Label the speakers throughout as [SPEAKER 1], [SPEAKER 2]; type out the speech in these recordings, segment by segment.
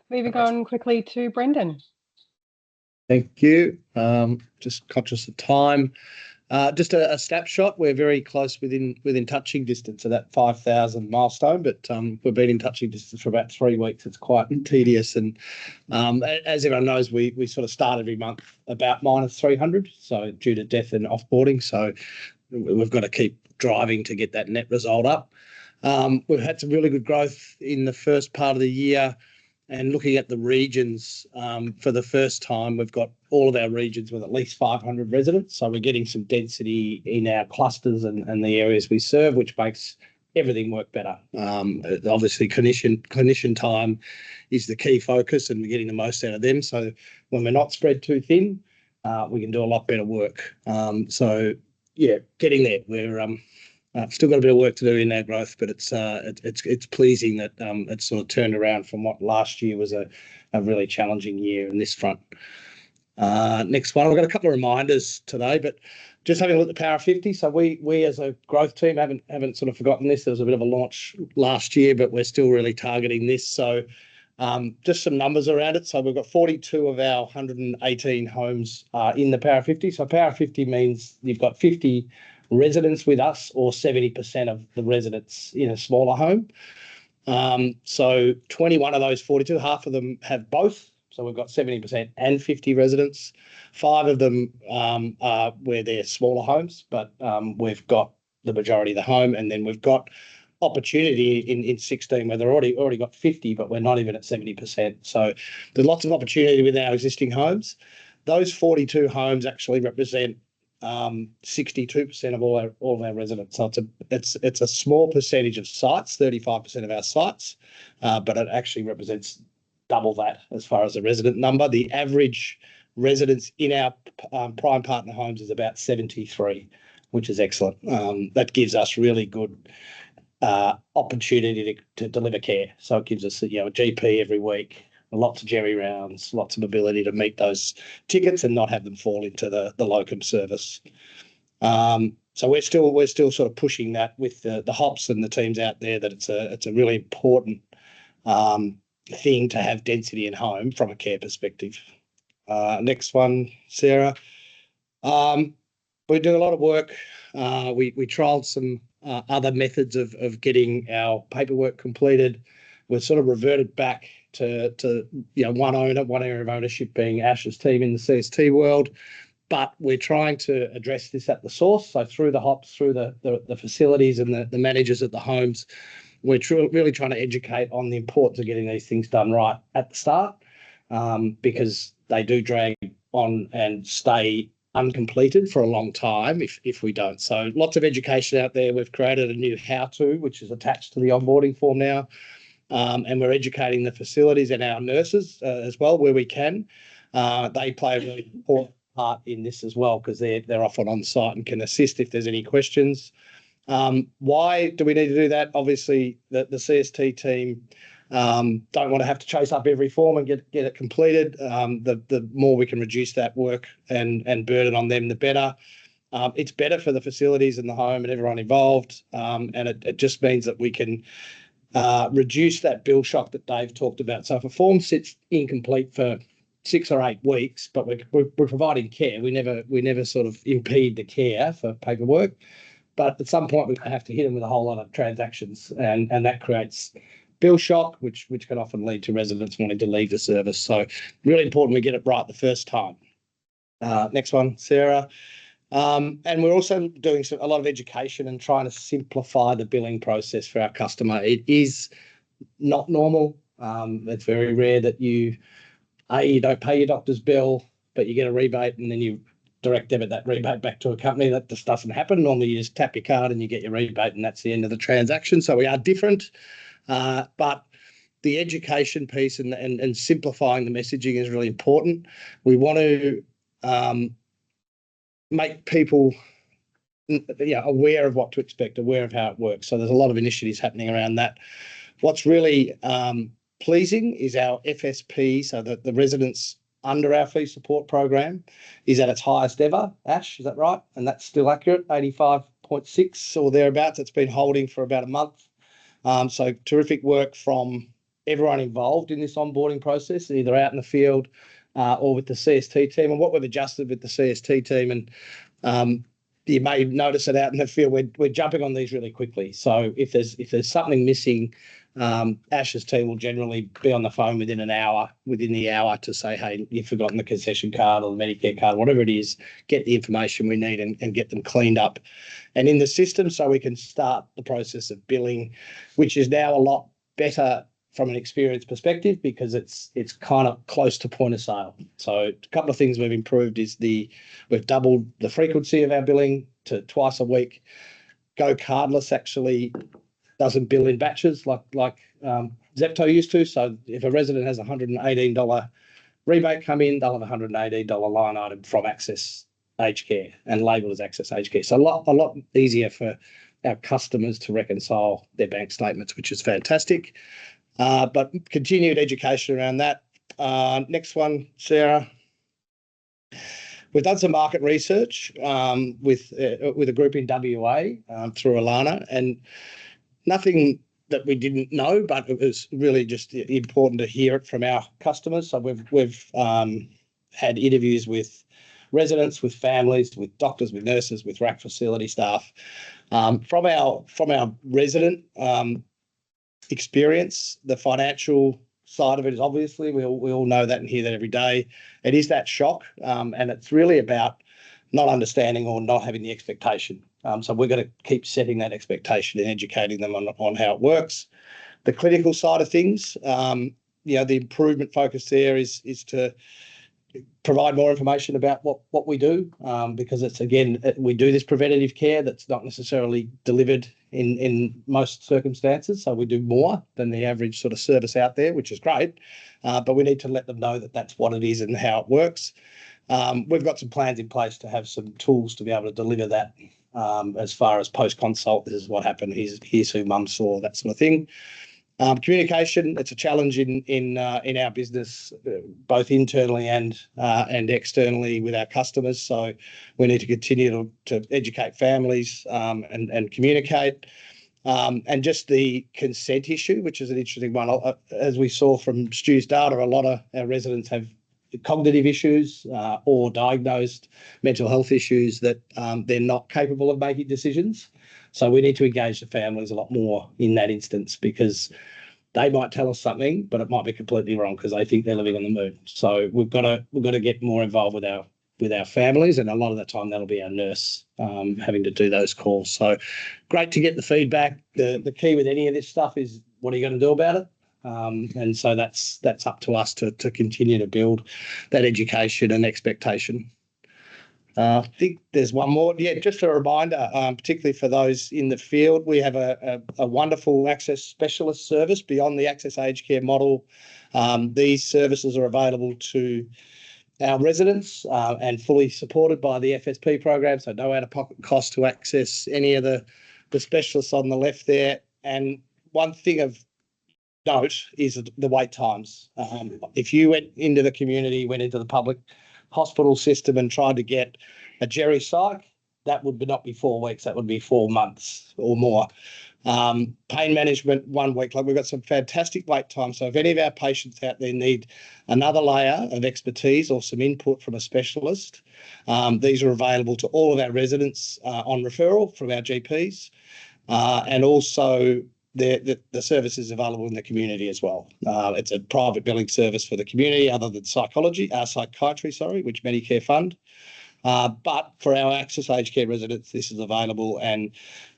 [SPEAKER 1] Moving on quickly to Brendan.
[SPEAKER 2] Thank you. Just conscious of time. Just a snapshot. We're very close within touching distance of that 5,000 milestone, but we've been in touching distance for about 3 weeks. It's quite tedious, and as everyone knows, we sort of start every month about -300, so due to death and offboarding. So we've got to keep driving to get that net result up. We've had some really good growth in the first part of the year. And looking at the regions, for the first time, we've got all of our regions with at least 500 residents. So we're getting some density in our clusters and the areas we serve, which makes everything work better. Obviously, clinician time is the key focus, and we're getting the most out of them. So when we're not spread too thin, we can do a lot better work. So yeah, getting there. We're still got a bit of work to do in our growth, but it's pleasing that it's sort of turned around from what last year was a really challenging year in this front. Next one, I've got a couple of reminders today, but just having a look at the Power 50. So we as a growth team haven't sort of forgotten this. There was a bit of a launch last year, but we're still really targeting this. So just some numbers around it. So we've got 42 of our 118 homes in the Power 50. So Power 50 means you've got 50 residents with us, or 70% of the residents in a smaller home. So 21 of those 42, half of them have both. So we've got 70% and 50 residents. 5 of them are where they're smaller homes, but we've got the majority of the home, and then we've got opportunity in 16 where they're already got 50, but we're not even at 70%. So there's lots of opportunity with our existing homes. Those 42 homes actually represent 62% of all of our residents. So it's a small percentage of sites, 35% of our sites, but it actually represents double that as far as the resident number. The average residents in our prime partner homes is about 73, which is excellent. That gives us really good opportunity to deliver care. So it gives us a GP every week, lots of Jerry rounds, lots of ability to meet those tickets and not have them fall into the locum service. So we're still sort of pushing that with the hops and the teams out there, that it's a really important thing to have density in home from a care perspective. Next one, Sarah. We're doing a lot of work. We trialled some other methods of getting our paperwork completed. We've sort of reverted back to one owner, one area of ownership being Ash's team in the CST world, but we're trying to address this at the source. So through the hops, through the facilities and the managers at the homes, we're really trying to educate on the importance of getting these things done right at the start, because they do drag on and stay uncompleted for a long time if we don't. So lots of education out there. We've created a new how-to, which is attached to the onboarding form now. And we're educating the facilities and our nurses as well where we can. They play a really important part in this as well, because they're often on site and can assist if there's any questions. Why do we need to do that? Obviously, the CST team don't want to have to chase up every form and get it completed. The more we can reduce that work and burden on them, the better. It's better for the facilities and the home and everyone involved, and it just means that we can reduce that bill shock that Dave talked about. So if a form sits incomplete for 6 or 8 weeks, but we're providing care, we never sort of impede the care for paperwork. But at some point, we have to hit them with a whole lot of transactions, and that creates bill shock, which can often lead to residents wanting to leave the service. So really important we get it right the first time. Next one, Sarah. And we're also doing a lot of education and trying to simplify the billing process for our customer. It is not normal. It's very rare that you don't pay your doctor's bill, but you get a rebate and then you direct debit that rebate back to a company. That just doesn't happen. Normally you just tap your card and you get your rebate, and that's the end of the transaction. So we are different, but the education piece and simplifying the messaging is really important. We want to make people aware of what to expect, aware of how it works. So there's a lot of initiatives happening around that. What's really pleasing is our FSP, so that the residents under our fee support program is at its highest ever. Ash, is that right? And that's still accurate, 85.6 or thereabouts. It's been holding for about a month. So terrific work from everyone involved in this onboarding process, either out in the field or with the CST team. And what we've adjusted with the CST team, and you may notice it out in the field, we're jumping on these really quickly. So if there's something missing, Ash's team will generally be on the phone within the hour to say, hey, you've forgotten the concession card or the Medicare card, whatever it is, get the information we need and get them cleaned up and in the system so we can start the process of billing, which is now a lot better from an experience perspective because it's kind of close to point of sale. So a couple of things we've improved is we've doubled the frequency of our billing to twice a week. Go Cardless actually doesn't bill in batches like Zepto used to. So if a resident has a $118 rebate come in, they'll have a $118 line item from Access Aged Care and labelled as Access Aged Care. So a lot easier for our customers to reconcile their bank statements, which is fantastic. But continued education around that. Next one, Sarah. We've done some market research with a group in WA through Alana, and nothing that we didn't know, but it was really just important to hear it from our customers. So we've had interviews with residents, with families, with doctors, with nurses, with RAC facility staff. From our resident experience, the financial side of it is obviously we all know that and hear that every day. It is that shock, and it's really about not understanding or not having the expectation. So we're going to keep setting that expectation and educating them on how it works. The clinical side of things, the improvement focus there is to provide more information about what we do, because it's, again, we do this preventative care that's not necessarily delivered in most circumstances. So we do more than the average sort of service out there, which is great. But we need to let them know that that's what it is and how it works. We've got some plans in place to have some tools to be able to deliver that as far as post-consult. This is what happened. Here's who mum saw, that sort of thing. Communication, it's a challenge in our business, both internally and externally with our customers. So we need to continue to educate families and communicate. And just the consent issue, which is an interesting one. As we saw from Stu's data, a lot of our residents have cognitive issues or diagnosed mental health issues that they're not capable of making decisions. So we need to engage the families a lot more in that instance, because they might tell us something, but it might be completely wrong because they think they're living on the moon. So we've got to get more involved with our families, and a lot of the time that'll be our nurse having to do those calls. So great to get the feedback. The key with any of this stuff is, what are you going to do about it? And so that's up to us to continue to build that education and expectation. I think there's one more. Yeah, just a reminder, particularly for those in the field, we have a wonderful access specialist service beyond the Access Aged Care model. These services are available to our residents and fully supported by the FSP program, so no out-of-pocket cost to access any of the specialists on the left there. And one thing of note is the wait times. If you went into the community, went into the public hospital system and tried to get a Jerry Psych, that would not be 4 weeks, that would be 4 months or more. Pain management, 1 week. Like, we've got some fantastic wait time. So if any of our patients out there need another layer of expertise or some input from a specialist, these are available to all of our residents on referral from our GPs, and also the service is available in the community as well. It's a private billing service for the community, other than psychiatry, which Medicare fund. But for our Access Aged Care residents, this is available, and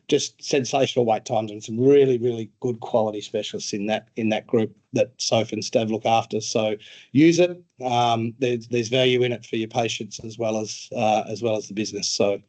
[SPEAKER 2] just sensational wait times and some really, really good quality specialists in that group that Soph and Stav look after. So use it. There's value in it for your patients as well as the business. So